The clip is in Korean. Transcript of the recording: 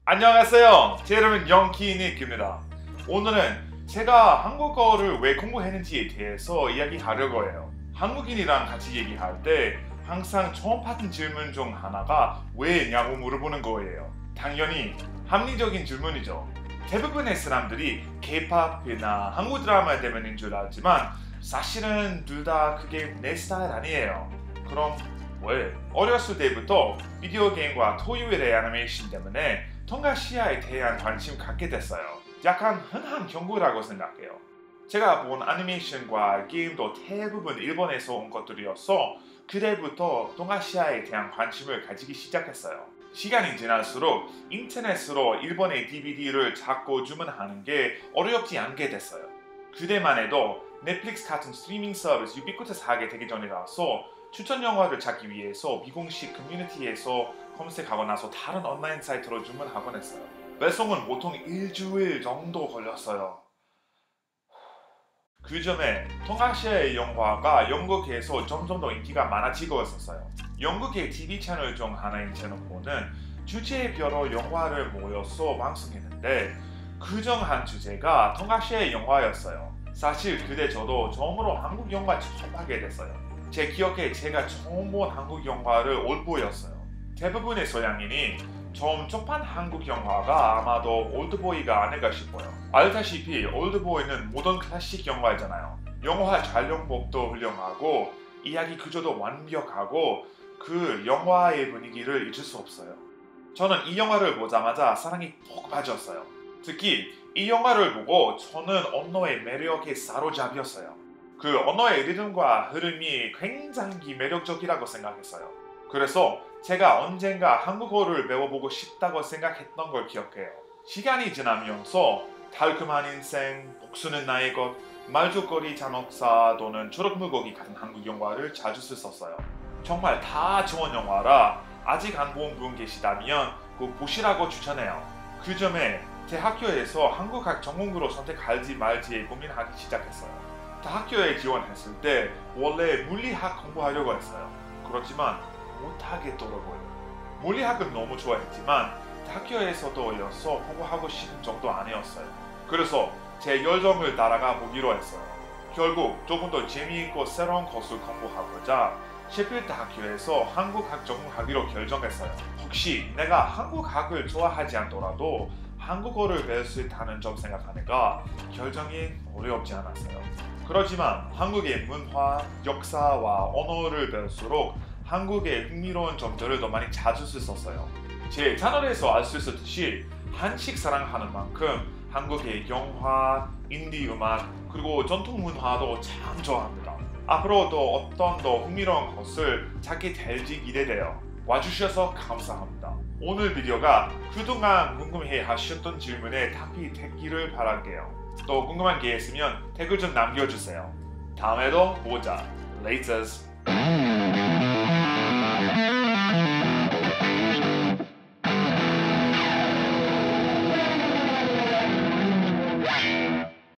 안녕하세요. 제 이름은 영키닉입니다. 오늘은 제가 한국어를 왜 공부했는지에 대해서 이야기하려고 해요. 한국인이랑 같이 얘기할 때 항상 처음 받은 질문 중 하나가 왜냐고 물어보는 거예요. 당연히 합리적인 질문이죠. 대부분의 사람들이 K-팝이나 한국 드라마 때문인 줄 알지만 사실은 둘 다 그게 내 스타일 아니에요. 그럼 왜? 어렸을 때부터 비디오 게임과 토요일의 애니메이션 때문에 동아시아에 대한 관심 갖게 됐어요. 약간 흔한 경우라고 생각해요. 제가 본 애니메이션과 게임도 대부분 일본에서 온 것들이어서 그때부터 동아시아에 대한 관심을 가지기 시작했어요. 시간이 지날수록 인터넷으로 일본의 DVD를 자꾸 주문하는 게 어렵지 않게 됐어요. 그때만 해도 넷플릭스 같은 스트리밍 서비스 유비쿼터스하게 되기 전이라서 추천 영화를 찾기 위해서 비공식 커뮤니티에서 검색하고 나서 다른 온라인 사이트로 주문하곤 했어요. 배송은 보통 일주일 정도 걸렸어요. 그 점에 동아시아의 영화가 영국에서 점점 더 인기가 많아지고 있었어요. 영국의 TV 채널 중 하나인 채널4는 주제별로 영화를 모여서 방송했는데 그중 한 주제가 동아시아의 영화였어요. 사실 그때 저도 처음으로 한국 영화 접하게 됐어요. 제 기억에 제가 처음 본 한국 영화를 올드보이였어요. 대부분의 서양인이 처음 접한 한국 영화가 아마도 올드보이가 아닐까 싶어요. 알다시피 올드보이는 모던 클래식 영화잖아요. 영화 촬영법도 훌륭하고 이야기 구조도 완벽하고 그 영화의 분위기를 잊을 수 없어요. 저는 이 영화를 보자마자 사랑이 푹 빠졌어요. 특히 이 영화를 보고 저는 언어의 매력에 사로잡혔어요. 그 언어의 리듬과 흐름이 굉장히 매력적이라고 생각했어요. 그래서 제가 언젠가 한국어를 배워보고 싶다고 생각했던 걸 기억해요. 시간이 지나면서 달콤한 인생, 복수는 나의 것, 말죽거리 잔혹사 또는 초록물고기 같은 한국 영화를 자주 썼어요. 정말 다 좋은 영화라 아직 안 본 분 계시다면 꼭 보시라고 추천해요. 그 점에 대학교에서 한국학 전공으로 선택할지 말지에 고민하기 시작했어요. 대학교에 지원했을 때 원래 물리학 공부하려고 했어요. 그렇지만 못하겠더라고요. 물리학은 너무 좋아했지만 대학교에서도여서 공부하고 싶은 정도 아니었어요. 그래서 제 열정을 따라가 보기로 했어요. 결국 조금 더 재미있고 새로운 것을 공부하고자 셰필드 학교에서 한국학 전공하기로 결정했어요. 혹시 내가 한국학을 좋아하지 않더라도 한국어를 배울 수 있다는 점 생각하니까 결정이 어렵지 않았어요. 그렇지만 한국의 문화, 역사와 언어를 배울수록 한국의 흥미로운 점들을 더 많이 찾을 수 있었어요. 제 채널에서 알 수 있었듯이 한식 사랑하는 만큼 한국의 영화, 인디 음악, 그리고 전통 문화도 참 좋아합니다. 앞으로도 어떤 더 흥미로운 것을 찾게 될지 기대돼요. 와주셔서 감사합니다. 오늘 비디오가 그동안 궁금해 하셨던 질문에 답이 됐기를 바랄게요. 또 궁금한 게 있으면 댓글 좀 남겨주세요. 다음에도 보자. Laters.